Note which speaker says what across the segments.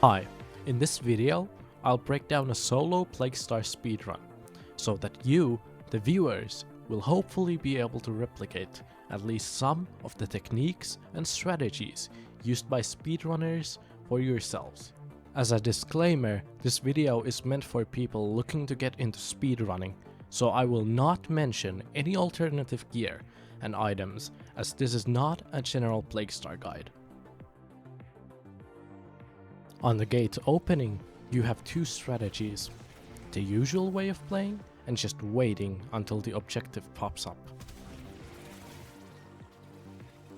Speaker 1: Hi, in this video, I'll break down a solo Plague Star speedrun, so that you, the viewers, will hopefully be able to replicate at least some of the techniques and strategies used by speedrunners for yourselves. As a disclaimer, this video is meant for people looking to get into speedrunning, so I will not mention any alternative gear and items, as this is not a general Plague Star guide. On the gate opening, you have two strategies: the usual way of playing and just waiting until the objective pops up.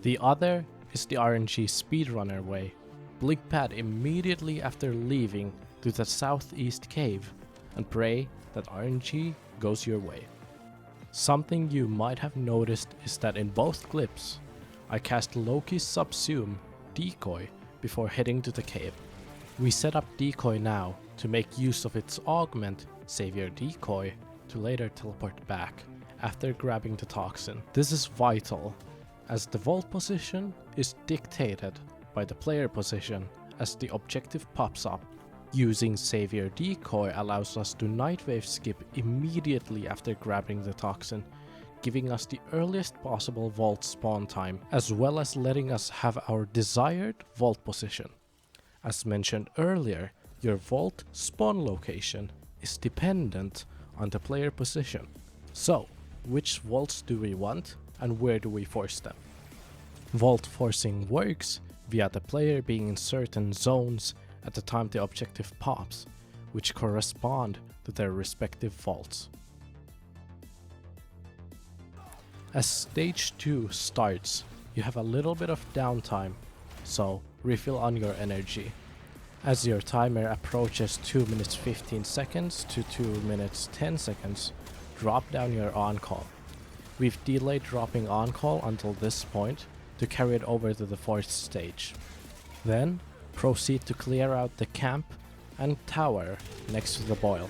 Speaker 1: The other is the RNG speedrunner way. Blink pad immediately after leaving to the southeast cave and pray that RNG goes your way. Something you might have noticed is that in both clips, I cast Loki's Subsume decoy before heading to the cave. We set up decoy now to make use of its augment savior decoy to later teleport back after grabbing the toxin. This is vital, as the vault position is dictated by the player position as the objective pops up. Using savior decoy allows us to nightwave skip immediately after grabbing the toxin, giving us the earliest possible vault spawn time, as well as letting us have our desired vault position. As mentioned earlier, your vault spawn location is dependent on the player position. So, which vaults do we want and where do we force them? Vault forcing works via the player being in certain zones at the time the objective pops, which correspond to their respective vaults. As stage 2 starts, you have a little bit of downtime, so refill on your energy. As your timer approaches 2 minutes 15 seconds to 2 minutes 10 seconds, drop down your on-call. We've delayed dropping on-call until this point to carry it over to the 4th stage. Then, proceed to clear out the camp and tower next to the boil.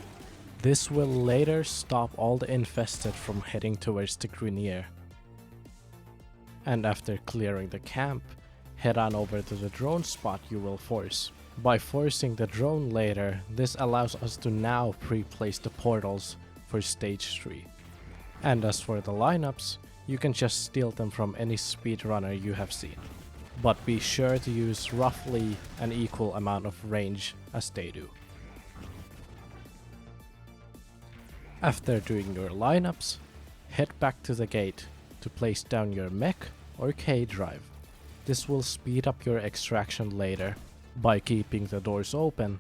Speaker 1: This will later stop all the infested from heading towards the Grenier. And after clearing the camp, head on over to the drone spot you will force. By forcing the drone later, this allows us to now pre-place the portals for stage 3. And as for the lineups, you can just steal them from any speedrunner you have seen. But be sure to use roughly an equal amount of range as they do. After doing your lineups, head back to the gate to place down your mech or K drive. This will speed up your extraction later by keeping the doors open,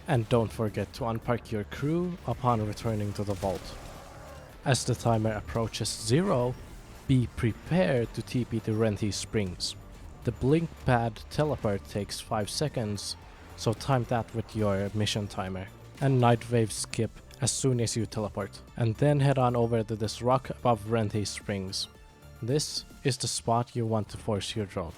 Speaker 1: and don't forget to unpark your crew upon returning to the vault. As the timer approaches 0, be prepared to TP to Renthi Springs. The blink pad teleport takes 5 seconds, so time that with your mission timer, and nightwave skip as soon as you teleport, and then head on over to this rock above Renthi Springs. This is the spot you want to force your drone.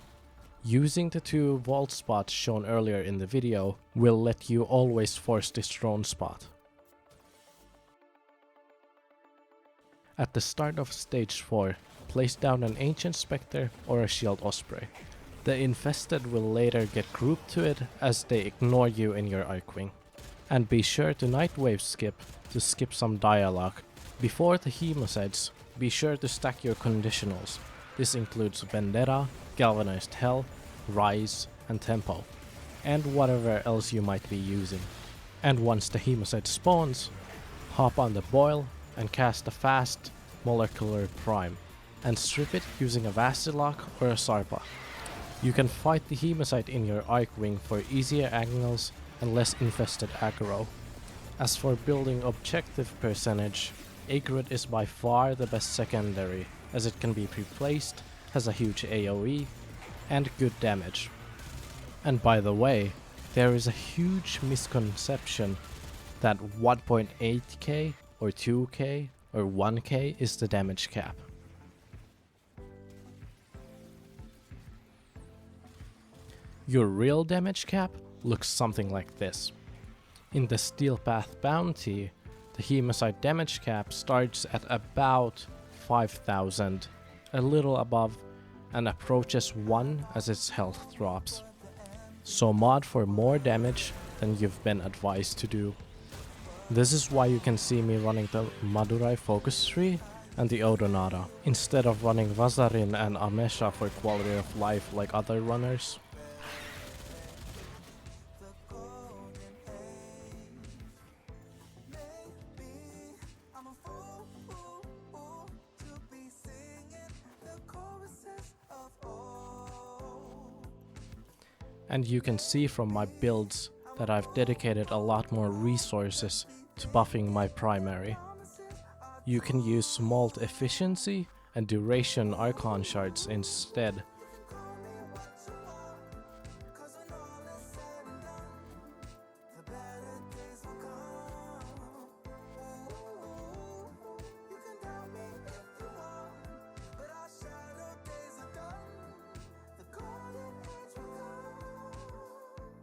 Speaker 1: Using the 2 vault spots shown earlier in the video will let you always force this drone spot. At the start of stage 4, place down an Ancient Spectre or a Shield Osprey. The infested will later get grouped to it as they ignore you in your Archwing. And be sure to nightwave skip to skip some dialogue. Before the Hemocytes, be sure to stack your conditionals. This includes Vendetta, Galvanized Hell, Rise, and Tempo, and whatever else you might be using. And once the Hemocyte spawns, hop on the boil and cast a fast molecular prime, and strip it using a Vastilock or a Sarpa. You can fight the Hemocyte in your Archwing for easier angles and less infested aggro. As for building objective percentage, Agrit is by far the best secondary, as it can be pre-placed, has a huge AoE, and good damage. And by the way, there is a huge misconception that 1.8k or 2k or 1k is the damage cap. Your real damage cap looks something like this. In the Steel Path bounty, the Hemocyte damage cap starts at about 5,000, a little above, and approaches 1 as its health drops. So mod for more damage than you've been advised to do. This is why you can see me running the Madurai focus tree and the Odonata, instead of running Vazarin and Amesha for quality of life like other runners. And you can see from my builds that I've dedicated a lot more resources to buffing my primary. You can use Smalt Efficiency and Duration Archon Shards instead